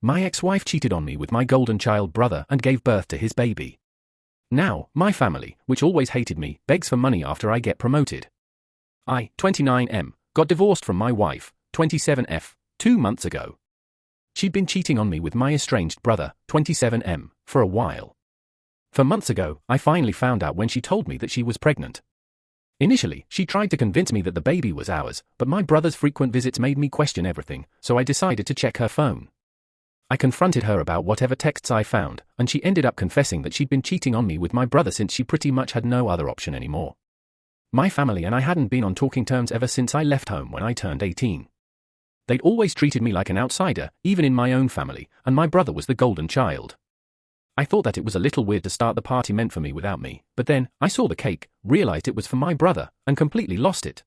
My ex-wife cheated on me with my golden child brother and gave birth to his baby. Now, my family, which always hated me, begs for money after I get promoted. I, 29M, got divorced from my wife, 27F, 2 months ago. She'd been cheating on me with my estranged brother, 27M, for a while. For months ago, I finally found out when she told me that she was pregnant. Initially, she tried to convince me that the baby was ours, but my brother's frequent visits made me question everything, so I decided to check her phone. I confronted her about whatever texts I found, and she ended up confessing that she'd been cheating on me with my brother since she pretty much had no other option anymore. My family and I hadn't been on talking terms ever since I left home when I turned 18. They'd always treated me like an outsider, even in my own family, and my brother was the golden child. I thought that it was a little weird to start the party meant for me without me, but then, I saw the cake, realized it was for my brother, and completely lost it.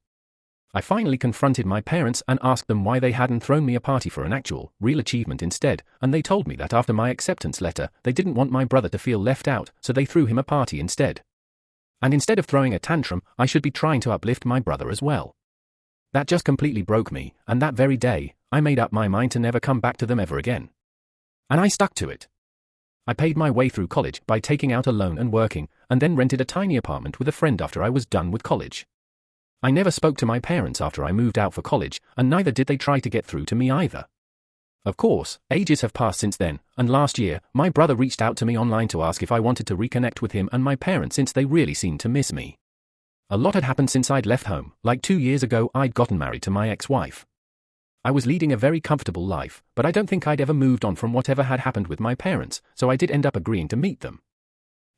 I finally confronted my parents and asked them why they hadn't thrown me a party for an actual, real achievement instead, and they told me that after my acceptance letter, they didn't want my brother to feel left out, so they threw him a party instead. And instead of throwing a tantrum, I should be trying to uplift my brother as well. That just completely broke me, and that very day, I made up my mind to never come back to them ever again. And I stuck to it. I paid my way through college by taking out a loan and working, and then rented a tiny apartment with a friend after I was done with college. I never spoke to my parents after I moved out for college, and neither did they try to get through to me either. Of course, ages have passed since then, and last year, my brother reached out to me online to ask if I wanted to reconnect with him and my parents since they really seemed to miss me. A lot had happened since I'd left home, like 2 years ago I'd gotten married to my ex-wife. I was leading a very comfortable life, but I don't think I'd ever moved on from whatever had happened with my parents, so I did end up agreeing to meet them.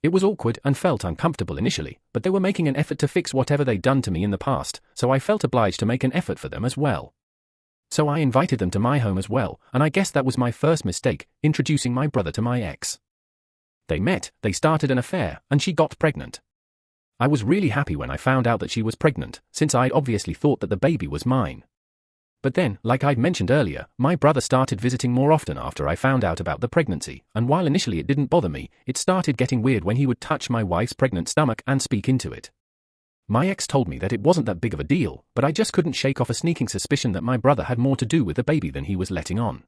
It was awkward and felt uncomfortable initially, but they were making an effort to fix whatever they'd done to me in the past, so I felt obliged to make an effort for them as well. So I invited them to my home as well, and I guess that was my first mistake, introducing my brother to my ex. They met, they started an affair, and she got pregnant. I was really happy when I found out that she was pregnant, since I'd obviously thought that the baby was mine. But then, like I'd mentioned earlier, my brother started visiting more often after I found out about the pregnancy, and while initially it didn't bother me, it started getting weird when he would touch my wife's pregnant stomach and speak into it. My ex told me that it wasn't that big of a deal, but I just couldn't shake off a sneaking suspicion that my brother had more to do with the baby than he was letting on.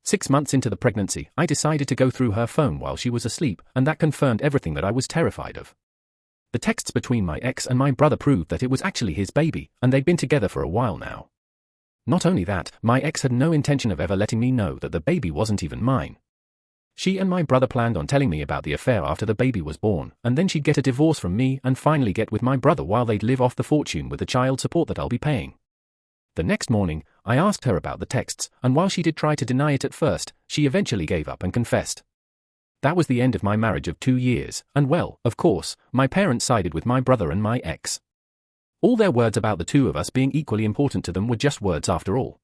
6 months into the pregnancy, I decided to go through her phone while she was asleep, and that confirmed everything that I was terrified of. The texts between my ex and my brother proved that it was actually his baby, and they'd been together for a while now. Not only that, my ex had no intention of ever letting me know that the baby wasn't even mine. She and my brother planned on telling me about the affair after the baby was born, and then she'd get a divorce from me and finally get with my brother while they'd live off the fortune with the child support that I'll be paying. The next morning, I asked her about the texts, and while she did try to deny it at first, she eventually gave up and confessed. That was the end of my marriage of 2 years, and well, of course, my parents sided with my brother and my ex. All their words about the two of us being equally important to them were just words after all.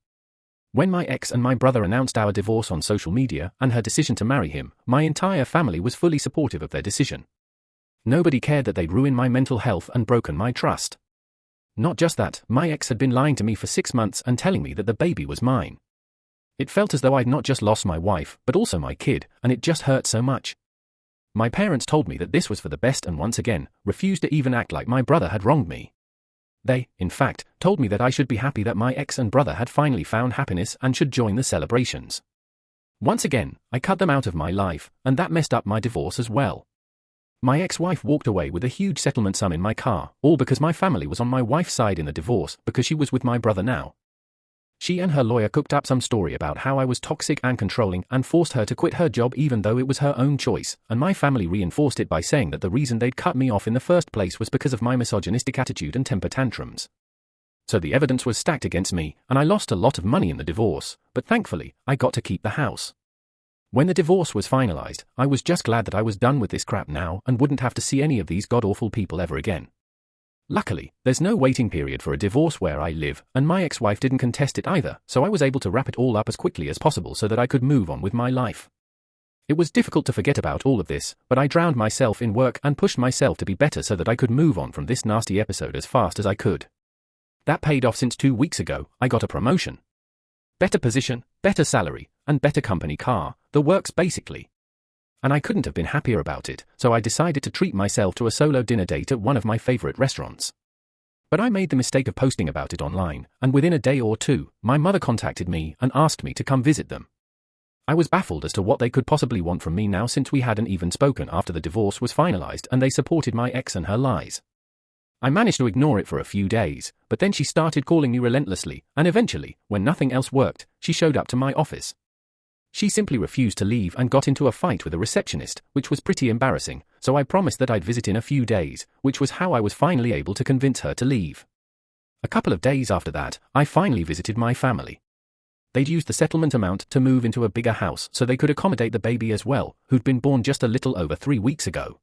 When my ex and my brother announced our divorce on social media and her decision to marry him, my entire family was fully supportive of their decision. Nobody cared that they'd ruined my mental health and broken my trust. Not just that, my ex had been lying to me for 6 months and telling me that the baby was mine. It felt as though I'd not just lost my wife, but also my kid, and it just hurt so much. My parents told me that this was for the best and once again, refused to even act like my brother had wronged me. They, in fact, told me that I should be happy that my ex and brother had finally found happiness and should join the celebrations. Once again, I cut them out of my life, and that messed up my divorce as well. My ex-wife walked away with a huge settlement sum in my car, all because my family was on my wife's side in the divorce because she was with my brother now. She and her lawyer cooked up some story about how I was toxic and controlling and forced her to quit her job even though it was her own choice, and my family reinforced it by saying that the reason they'd cut me off in the first place was because of my misogynistic attitude and temper tantrums. So the evidence was stacked against me, and I lost a lot of money in the divorce, but thankfully, I got to keep the house. When the divorce was finalized, I was just glad that I was done with this crap now and wouldn't have to see any of these god-awful people ever again. Luckily, there's no waiting period for a divorce where I live, and my ex-wife didn't contest it either, so I was able to wrap it all up as quickly as possible so that I could move on with my life. It was difficult to forget about all of this, but I drowned myself in work and pushed myself to be better so that I could move on from this nasty episode as fast as I could. That paid off since 2 weeks ago, I got a promotion. Better position, better salary, and better company car, the works basically. And I couldn't have been happier about it, so I decided to treat myself to a solo dinner date at one of my favorite restaurants. But I made the mistake of posting about it online, and within a day or two, my mother contacted me and asked me to come visit them. I was baffled as to what they could possibly want from me now, since we hadn't even spoken after the divorce was finalized and they supported my ex and her lies. I managed to ignore it for a few days, but then she started calling me relentlessly, and eventually, when nothing else worked, she showed up to my office. She simply refused to leave and got into a fight with a receptionist, which was pretty embarrassing, so I promised that I'd visit in a few days, which was how I was finally able to convince her to leave. A couple of days after that, I finally visited my family. They'd used the settlement amount to move into a bigger house so they could accommodate the baby as well, who'd been born just a little over 3 weeks ago.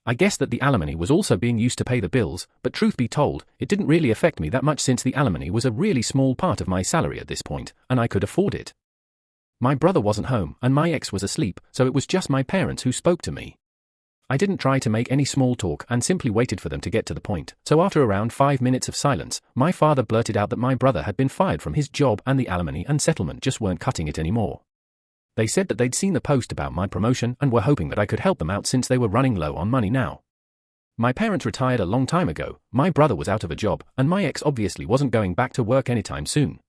I guess that the alimony was also being used to pay the bills, but truth be told, it didn't really affect me that much since the alimony was a really small part of my salary at this point, and I could afford it. My brother wasn't home and my ex was asleep, so it was just my parents who spoke to me. I didn't try to make any small talk and simply waited for them to get to the point, so after around 5 minutes of silence, my father blurted out that my brother had been fired from his job and the alimony and settlement just weren't cutting it anymore. They said that they'd seen the post about my promotion and were hoping that I could help them out since they were running low on money now. My parents retired a long time ago, my brother was out of a job, and my ex obviously wasn't going back to work anytime soon.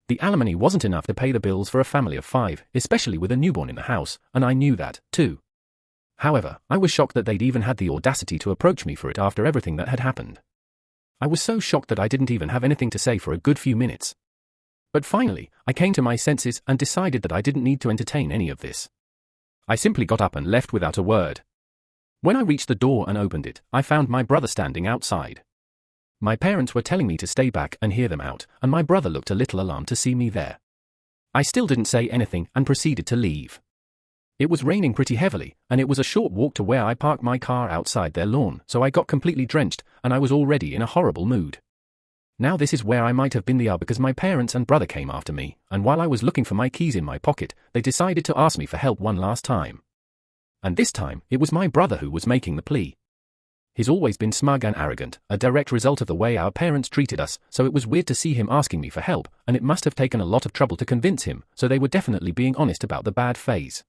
The alimony wasn't enough to pay the bills for a family of 5, especially with a newborn in the house, and I knew that, too. However, I was shocked that they'd even had the audacity to approach me for it after everything that had happened. I was so shocked that I didn't even have anything to say for a good few minutes. But finally, I came to my senses and decided that I didn't need to entertain any of this. I simply got up and left without a word. When I reached the door and opened it, I found my brother standing outside. My parents were telling me to stay back and hear them out, and my brother looked a little alarmed to see me there. I still didn't say anything and proceeded to leave. It was raining pretty heavily, and it was a short walk to where I parked my car outside their lawn, so I got completely drenched, and I was already in a horrible mood. Now this is where I might have been the because my parents and brother came after me, and while I was looking for my keys in my pocket, they decided to ask me for help one last time. And this time, it was my brother who was making the plea. He's always been smug and arrogant, a direct result of the way our parents treated us, so it was weird to see him asking me for help, and it must have taken a lot of trouble to convince him, so they were definitely being honest about the bad phase.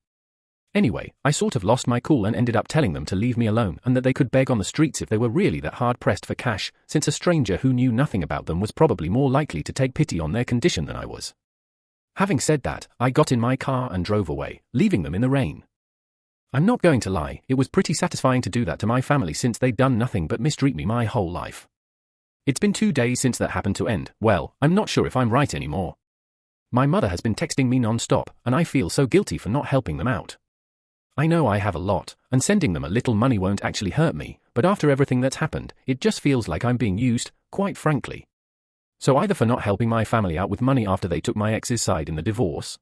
Anyway, I sort of lost my cool and ended up telling them to leave me alone and that they could beg on the streets if they were really that hard-pressed for cash, since a stranger who knew nothing about them was probably more likely to take pity on their condition than I was. Having said that, I got in my car and drove away, leaving them in the rain. I'm not going to lie, it was pretty satisfying to do that to my family since they'd done nothing but mistreat me my whole life. It's been 2 days since that happened to end. Well, I'm not sure if I'm right anymore. My mother has been texting me non-stop, and I feel so guilty for not helping them out. I know I have a lot, and sending them a little money won't actually hurt me, but after everything that's happened, it just feels like I'm being used, quite frankly. So either for not helping my family out with money after they took my ex's side in the divorce.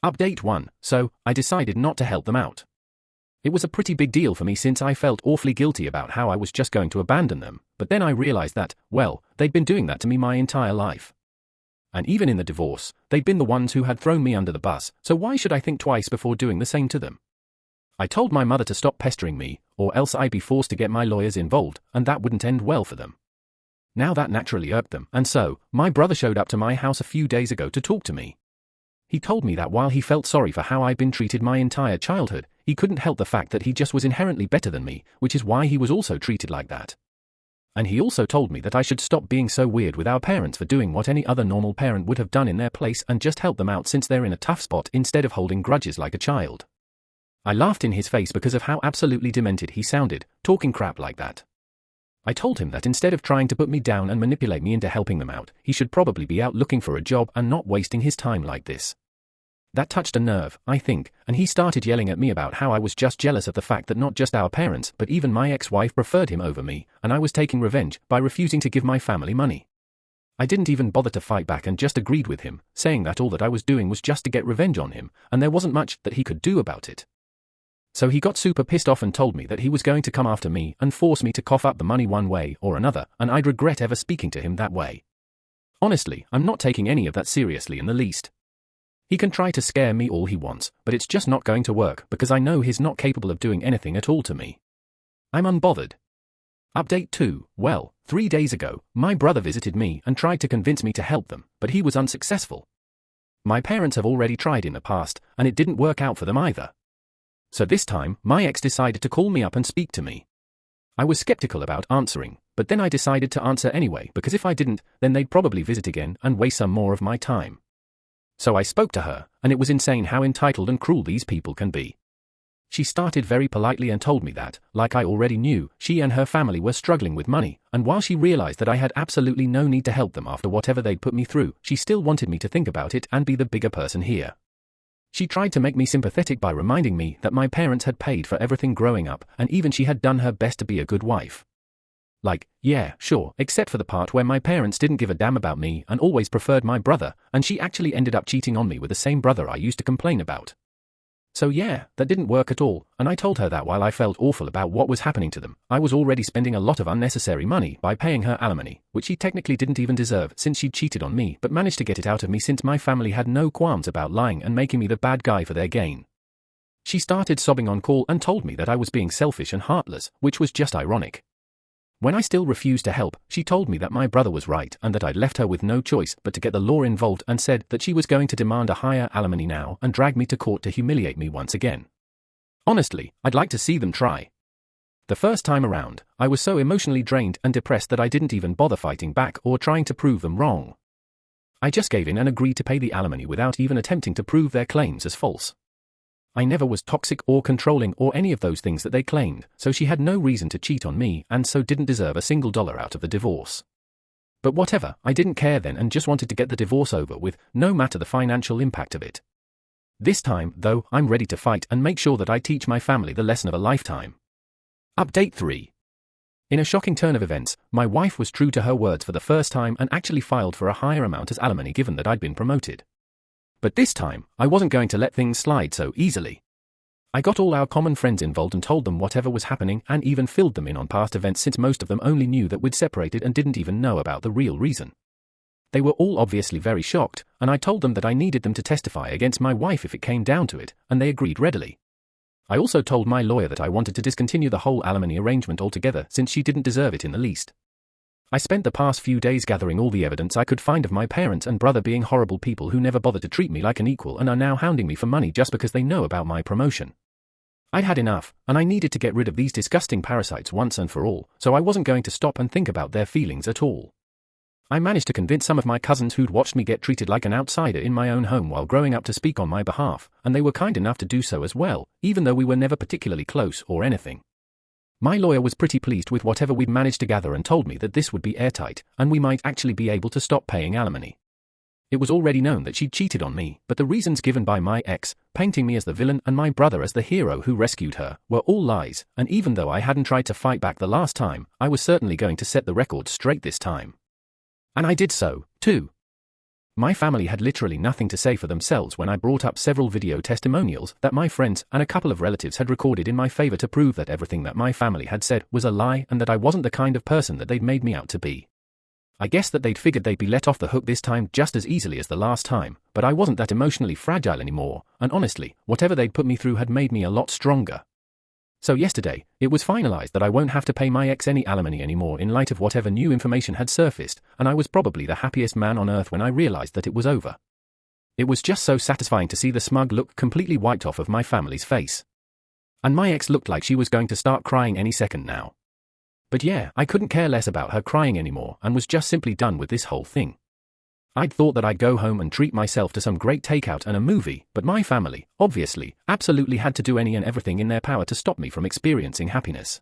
Update 1, so I decided not to help them out. It was a pretty big deal for me since I felt awfully guilty about how I was just going to abandon them, but then I realized that, well, they'd been doing that to me my entire life. And even in the divorce, they'd been the ones who had thrown me under the bus, so why should I think twice before doing the same to them? I told my mother to stop pestering me, or else I'd be forced to get my lawyers involved, and that wouldn't end well for them. Now that naturally irked them, and so, my brother showed up to my house a few days ago to talk to me. He told me that while he felt sorry for how I'd been treated my entire childhood, he couldn't help the fact that he just was inherently better than me, which is why he was also treated like that. And he also told me that I should stop being so weird with our parents for doing what any other normal parent would have done in their place and just help them out since they're in a tough spot instead of holding grudges like a child. I laughed in his face because of how absolutely demented he sounded, talking crap like that. I told him that instead of trying to put me down and manipulate me into helping them out, he should probably be out looking for a job and not wasting his time like this. That touched a nerve, I think, and he started yelling at me about how I was just jealous of the fact that not just our parents but even my ex-wife preferred him over me, and I was taking revenge by refusing to give my family money. I didn't even bother to fight back and just agreed with him, saying that all that I was doing was just to get revenge on him, and there wasn't much that he could do about it. So he got super pissed off and told me that he was going to come after me and force me to cough up the money one way or another, and I'd regret ever speaking to him that way. Honestly, I'm not taking any of that seriously in the least. He can try to scare me all he wants, but it's just not going to work because I know he's not capable of doing anything at all to me. I'm unbothered. Update 2, well, 3 days ago, my brother visited me and tried to convince me to help them, but he was unsuccessful. My parents have already tried in the past, and it didn't work out for them either. So this time, my ex decided to call me up and speak to me. I was skeptical about answering, but then I decided to answer anyway because if I didn't, then they'd probably visit again and waste some more of my time. So I spoke to her, and it was insane how entitled and cruel these people can be. She started very politely and told me that, like I already knew, she and her family were struggling with money, and while she realized that I had absolutely no need to help them after whatever they'd put me through, she still wanted me to think about it and be the bigger person here. She tried to make me sympathetic by reminding me that my parents had paid for everything growing up, and even she had done her best to be a good wife. Like, yeah, sure, except for the part where my parents didn't give a damn about me and always preferred my brother, and she actually ended up cheating on me with the same brother I used to complain about. So yeah, that didn't work at all, and I told her that while I felt awful about what was happening to them, I was already spending a lot of unnecessary money by paying her alimony, which she technically didn't even deserve since she'd cheated on me but managed to get it out of me since my family had no qualms about lying and making me the bad guy for their gain. She started sobbing on call and told me that I was being selfish and heartless, which was just ironic. When I still refused to help, she told me that my brother was right and that I'd left her with no choice but to get the law involved and said that she was going to demand a higher alimony now and drag me to court to humiliate me once again. Honestly, I'd like to see them try. The first time around, I was so emotionally drained and depressed that I didn't even bother fighting back or trying to prove them wrong. I just gave in and agreed to pay the alimony without even attempting to prove their claims as false. I never was toxic or controlling or any of those things that they claimed, so she had no reason to cheat on me and so didn't deserve a single dollar out of the divorce. But whatever, I didn't care then and just wanted to get the divorce over with, no matter the financial impact of it. This time, though, I'm ready to fight and make sure that I teach my family the lesson of a lifetime. Update 3. In a shocking turn of events, my wife was true to her words for the first time and actually filed for a higher amount as alimony given that I'd been promoted. But this time, I wasn't going to let things slide so easily. I got all our common friends involved and told them whatever was happening and even filled them in on past events since most of them only knew that we'd separated and didn't even know about the real reason. They were all obviously very shocked, and I told them that I needed them to testify against my wife if it came down to it, and they agreed readily. I also told my lawyer that I wanted to discontinue the whole alimony arrangement altogether since she didn't deserve it in the least. I spent the past few days gathering all the evidence I could find of my parents and brother being horrible people who never bothered to treat me like an equal and are now hounding me for money just because they know about my promotion. I'd had enough, and I needed to get rid of these disgusting parasites once and for all, so I wasn't going to stop and think about their feelings at all. I managed to convince some of my cousins who'd watched me get treated like an outsider in my own home while growing up to speak on my behalf, and they were kind enough to do so as well, even though we were never particularly close or anything. My lawyer was pretty pleased with whatever we'd managed to gather and told me that this would be airtight, and we might actually be able to stop paying alimony. It was already known that she'd cheated on me, but the reasons given by my ex, painting me as the villain and my brother as the hero who rescued her, were all lies, and even though I hadn't tried to fight back the last time, I was certainly going to set the record straight this time. And I did so, too. My family had literally nothing to say for themselves when I brought up several video testimonials that my friends and a couple of relatives had recorded in my favor to prove that everything that my family had said was a lie and that I wasn't the kind of person that they'd made me out to be. I guess that they'd figured they'd be let off the hook this time just as easily as the last time, but I wasn't that emotionally fragile anymore, and honestly, whatever they'd put me through had made me a lot stronger. So yesterday, it was finalized that I won't have to pay my ex any alimony anymore in light of whatever new information had surfaced, and I was probably the happiest man on earth when I realized that it was over. It was just so satisfying to see the smug look completely wiped off of my family's face. And my ex looked like she was going to start crying any second now. But yeah, I couldn't care less about her crying anymore and was just simply done with this whole thing. I'd thought that I'd go home and treat myself to some great takeout and a movie, but my family, obviously, absolutely had to do any and everything in their power to stop me from experiencing happiness.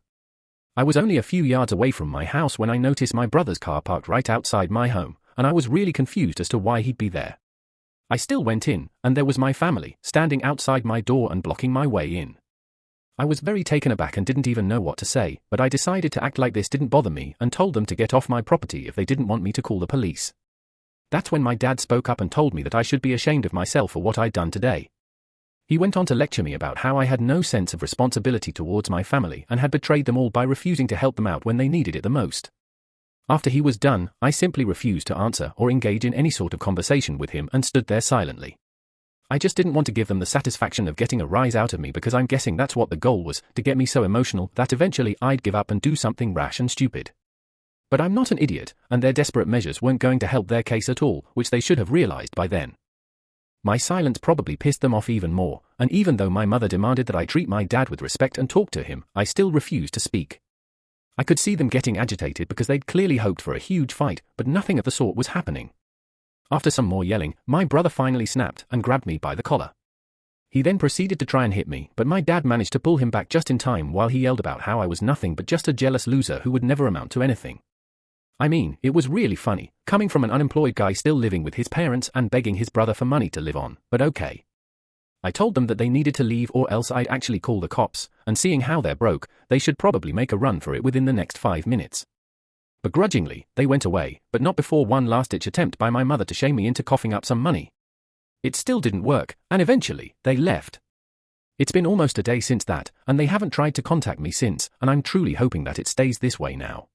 I was only a few yards away from my house when I noticed my brother's car parked right outside my home, and I was really confused as to why he'd be there. I still went in, and there was my family, standing outside my door and blocking my way in. I was very taken aback and didn't even know what to say, but I decided to act like this didn't bother me and told them to get off my property if they didn't want me to call the police. That's when my dad spoke up and told me that I should be ashamed of myself for what I'd done today. He went on to lecture me about how I had no sense of responsibility towards my family and had betrayed them all by refusing to help them out when they needed it the most. After he was done, I simply refused to answer or engage in any sort of conversation with him and stood there silently. I just didn't want to give them the satisfaction of getting a rise out of me because I'm guessing that's what the goal was, to get me so emotional that eventually I'd give up and do something rash and stupid. But I'm not an idiot, and their desperate measures weren't going to help their case at all, which they should have realized by then. My silence probably pissed them off even more, and even though my mother demanded that I treat my dad with respect and talk to him, I still refused to speak. I could see them getting agitated because they'd clearly hoped for a huge fight, but nothing of the sort was happening. After some more yelling, my brother finally snapped and grabbed me by the collar. He then proceeded to try and hit me, but my dad managed to pull him back just in time while he yelled about how I was nothing but just a jealous loser who would never amount to anything. I mean, it was really funny, coming from an unemployed guy still living with his parents and begging his brother for money to live on, but okay. I told them that they needed to leave or else I'd actually call the cops, and seeing how they're broke, they should probably make a run for it within the next 5 minutes. Begrudgingly, they went away, but not before one last-ditch attempt by my mother to shame me into coughing up some money. It still didn't work, and eventually, they left. It's been almost a day since that, and they haven't tried to contact me since, and I'm truly hoping that it stays this way now.